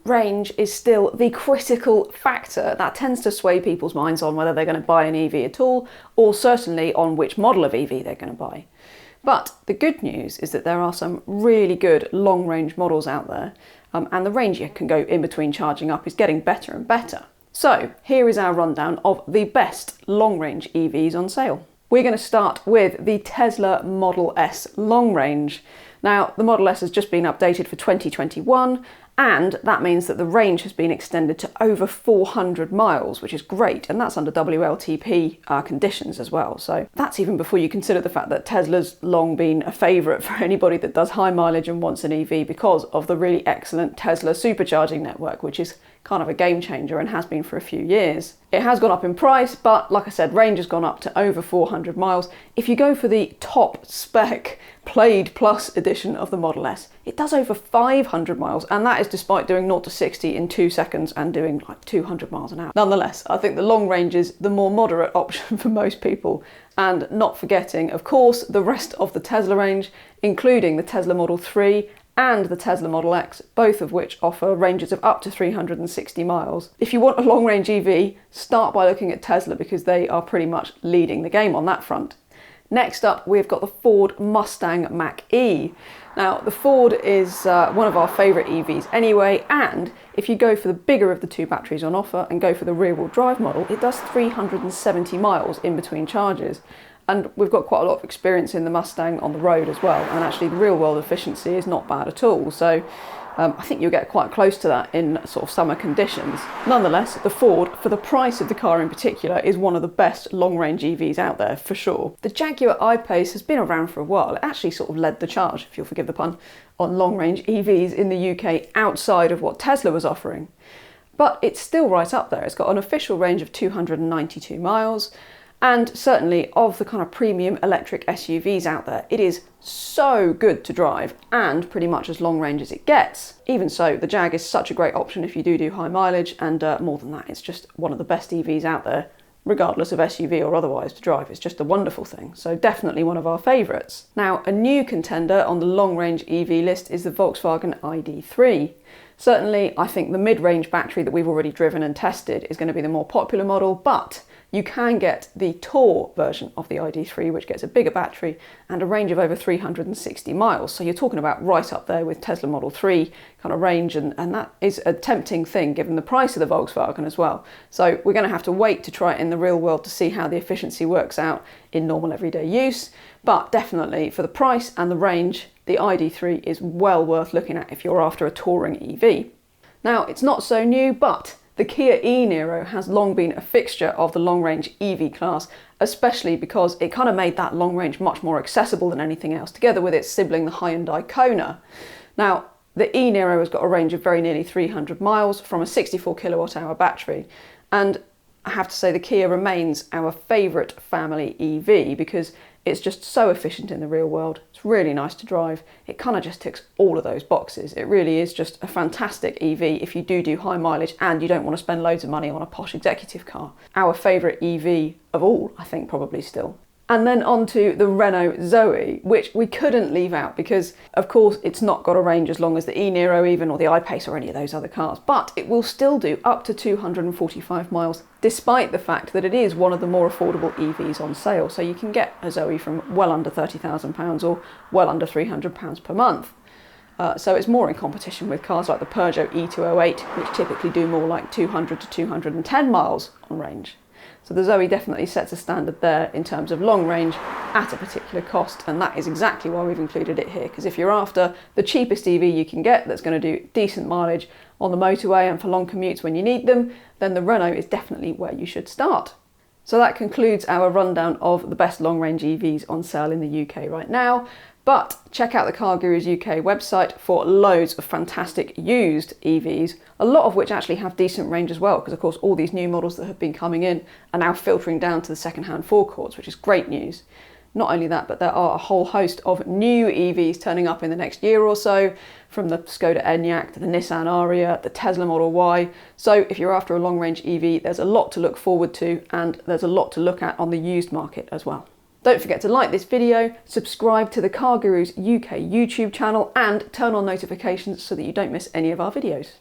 range is still the critical factor that tends to sway people's minds on whether they're going to buy an EV at all, or certainly on which model of EV they're going to buy. But the good news is that there are some really good long-range models out there, and the range you can go in between charging up is getting better and better. So here is our rundown of the best long-range EVs on sale. We're going to start with the Tesla Model S long range. Now, the Model S has just been updated for 2021, and that means that the range has been extended to over 400 miles, which is great, and that's under WLTP conditions as well. So that's even before you consider the fact that Tesla's long been a favourite for anybody that does high mileage and wants an EV because of the really excellent Tesla supercharging network, which is kind of a game changer and has been for a few years. It has gone up in price, but like I said, range has gone up to over 400 miles. If you go for the top spec Plaid Plus edition of the Model S, it does over 500 miles, and that is despite doing 0 to 60 in 2 seconds and doing like 200 miles an hour. Nonetheless, I think the long range is the more moderate option for most people, and not forgetting, of course, the rest of the Tesla range, including the Tesla Model 3 and the Tesla Model X, both of which offer ranges of up to 360 miles. If you want a long-range EV, start by looking at Tesla because they are pretty much leading the game on that front. Next up, we've got the Ford Mustang Mach-E. Now, the Ford is one of our favourite EVs anyway, and if you go for the bigger of the 2 batteries on offer and go for the rear-wheel drive model, it does 370 miles in between charges. And we've got quite a lot of experience in the Mustang on the road as well, and actually the real-world efficiency is not bad at all. So I think you'll get quite close to that in sort of summer conditions. Nonetheless, the Ford, for the price of the car in particular, is one of the best long-range EVs out there for sure. The Jaguar I-Pace has been around for a while. It actually sort of led the charge, if you'll forgive the pun, on long-range EVs in the UK outside of what Tesla was offering. But it's still right up there. It's got an official range of 292 miles. And certainly of the kind of premium electric SUVs out there, it is so good to drive and pretty much as long range as it gets. Even so, the Jag is such a great option if you do high mileage, and more than that, it's just one of the best EVs out there, regardless of SUV or otherwise to drive. It's just a wonderful thing. So definitely one of our favourites. Now, a new contender on the long range EV list is the Volkswagen ID3. Certainly, I think the mid-range battery that we've already driven and tested is going to be the more popular model, but you can get the Tour version of the ID3, which gets a bigger battery and a range of over 360 miles. So you're talking about right up there with Tesla Model 3 kind of range, and that is a tempting thing given the price of the Volkswagen as well. So we're going to have to wait to try it in the real world to see how the efficiency works out in normal everyday use. But definitely for the price and the range, the ID3 is well worth looking at if you're after a touring EV. Now, it's not so new, but the Kia Enero has long been a fixture of the long-range EV class, especially because it kind of made that long range much more accessible than anything else, together with its sibling, the Hyundai Kona. Now, the Enero has got a range of very nearly 300 miles from a 64 kilowatt hour battery, and I have to say the Kia remains our favourite family EV because it's just so efficient in the real world. It's really nice to drive. It kind of just ticks all of those boxes. It really is just a fantastic EV if you do high mileage and you don't want to spend loads of money on a posh executive car. Our favourite EV of all, I think, probably still. And then on to the Renault Zoe, which we couldn't leave out because, of course, it's not got a range as long as the Enero even, or the iPace or any of those other cars, but it will still do up to 245 miles, despite the fact that it is one of the more affordable EVs on sale. So you can get a Zoe from well under £30,000 or well under £300 per month. So it's more in competition with cars like the Peugeot E208, which typically do more like 200 to 210 miles on range. So the Zoe definitely sets a standard there in terms of long range at a particular cost, and that is exactly why we've included it here, because if you're after the cheapest EV you can get that's going to do decent mileage on the motorway and for long commutes when you need them, then the Renault is definitely where you should start. So that concludes our rundown of the best long range EVs on sale in the UK right now. But check out the CarGurus UK website for loads of fantastic used EVs, a lot of which actually have decent range as well, because of course all these new models that have been coming in are now filtering down to the second-hand forecourts, which is great news. Not only that, but there are a whole host of new EVs turning up in the next year or so, from the Skoda Enyaq to the Nissan Ariya, the Tesla Model Y. So if you're after a long-range EV, there's a lot to look forward to, and there's a lot to look at on the used market as well. Don't forget to like this video, subscribe to the CarGurus UK YouTube channel, and turn on notifications so that you don't miss any of our videos.